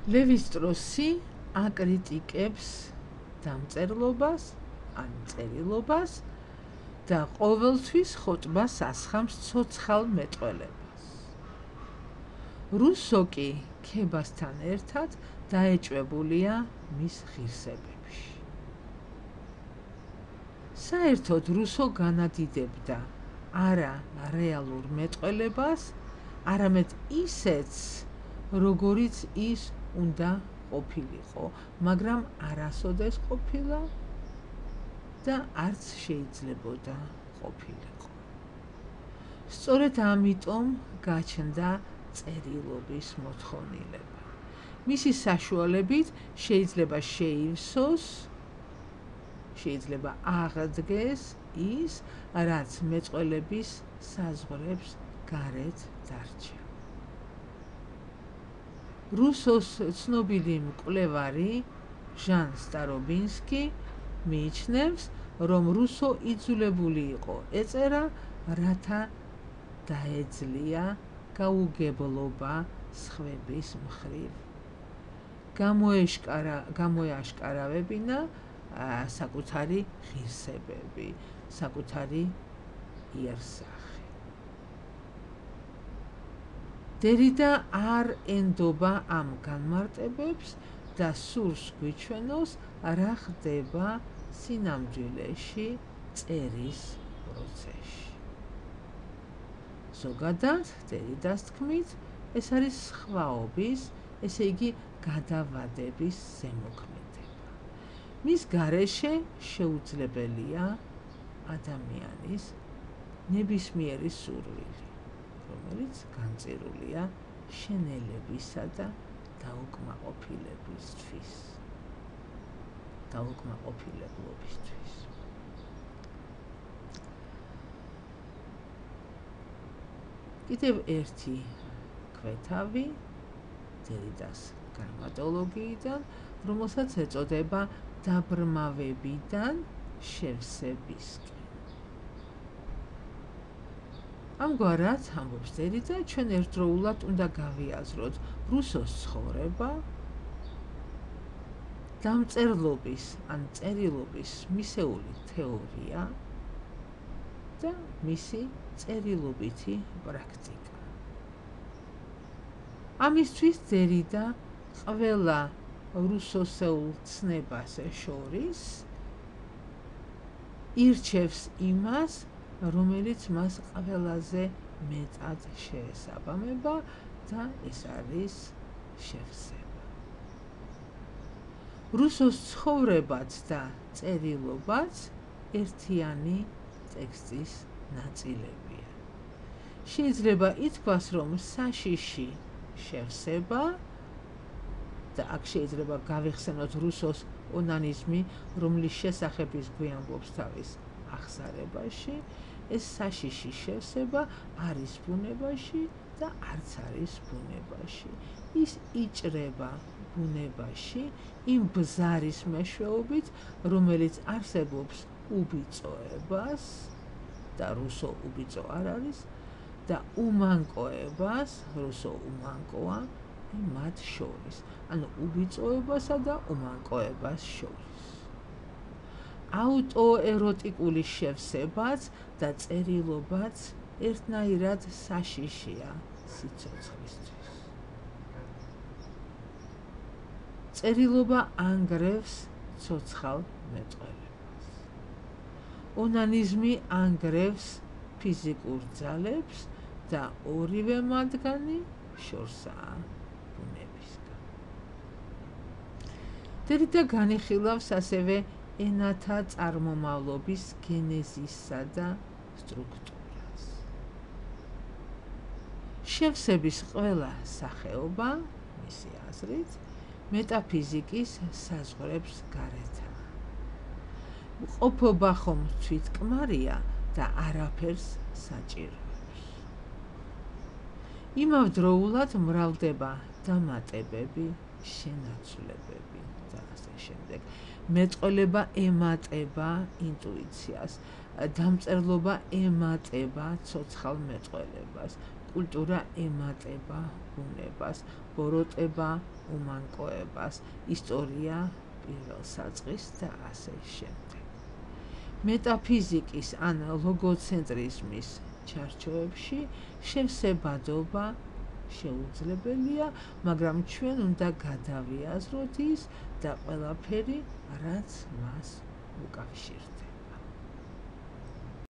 ლევი-სტროსი აკრიტიკებს დამწერლობას ან წერილობას და ყოველთვის ხოტბას ასხამს ცოცხალ მეტყველებას. რუსო კი ქებასთან ერთად დაეჭვებულია მის ღირსებებში. საერთოდ რუსო განადიდებდა არა რეალურ მეტყველებას, არამედ ისეც, როგორიც ის უნდა ყოფილიყო, მაგრამ არასოდეს ყოფილა და არც შეიძლებოდა ყოფილიყო. სწორედ ამიტომ გაჩნდა წერილობის მოთხოვნილება. მისი საშუალებით შეიძლება შეივსოს, შეიძლება აღდგეს ის, რაც მეწყვილების საზღვრებს გარეთ დარჩა. რუსოს ცნობილი მკვლევარი ჟან სტარობინსკი მიიჩნევს, რომ რუსო იძულებული იყო ეწერა, რათა დაეძლია გაუგებრობა სხვების მხრივ. გამოეაშკარავებინა საკუთარი ღირსებები, საკუთარი იერსახე. დერიდა არ ენდობა ამ განმარტებებს და სურს გვიჩვენოს, რა ხდება სინამდვილეში წერის პროცესში. ზოგადად, დერიდას თქმით, ეს არის სხვაობის, ესე იგი გადავადების ზემოქმედება. მის გარეშე შეუძლებელია ადამიანის ნებისმიერი სურვილი, რომელიც განწირულია შენელებისა და დაუკმაყოფილებლობისთვის. კიდევ ერთი ქვეთავი დერიდას გრამატოლოგიიდან, რომელსაც ეწოდება დაბრმავებიდან შევსებისკენ. ამგვარად, ამბობს დერიდა, ჩვენ ერთდროულად უნდა გავიაზროთ რუსოს ცხოვრება, დამწერლობის ან წერილობის მისეული თეორია და მისი წერილობითი პრაქტიკა. ამისთვის დერიდა ყველა რუსოსეულ ცნებას შორის ირჩევს იმას, რომელიც მას ყველაზე მეტად შეესაბამება და ეს არის შევსება. რუსოს ცხოვრებაც და წერილობაც ერთიანი ტექსტის ნაწილებია. შეიძლება ითქვას, რომ საშიში შევსება და აქ შეიძლება გავიხსენოთ რუსოს ონანიზმი, რომლის შესახებ ის გვიამბობს თავის აღსარებაში, ეს საშიში შევსება არის ბუნებაში და არც არის ბუნებაში. ის იჭრება ბუნებაში იმ ბზარის მეშვეობით, რომელიც არსებობს უბიწოებას და რუსო უბიწო არ არის და უმანკოებას, რუსო უმანკოა მათ შორის, ანუ უბიწოებასა და უმანკოებას შორის. აუტოეროტიკული შევსებაც და წერილობაც ერთნაირად საშიშია სიცოცხლისთვის. წერილობა ანგრევს ცოცხალ მეტყველებას. ონანიზმი ანგრევს ფიზიკურ ძალებს და ორივე მათგანი შორსაა ბუნებისგან. დერიდა განიხილავს ასევე ენათა წარმომავლობის გენეზისსა და სტრუქტურას. შევსების ყველა სახეობა, მისი აზრით, მეტაფიზიკის საზღვრებს გარეთაა. ყოფობა ხომ თვითკმარია და არაფერს საჭიროებს. იმავდროულად მრავლდება დამატებები, შენაცვლებები და ასე შემდეგ. მეტყველება ემატება ინტუიციას, დამწერლობა ემატება ცოცხალ მეტყველებას, კულტურა ემატება ბუნებას, ბოროტება უმანკოებას, ისტორია პირველ საწყისს და ასე შემდეგ. მეტაფიზიკის ან ლოგოცენტრიზმის ჩარჩოებში შესაბადობა შეუძლებელია, მაგრამ ჩვენ უნდა გადავიაზროთ ის და ყველაფერი, რაც მას უკავშირდება.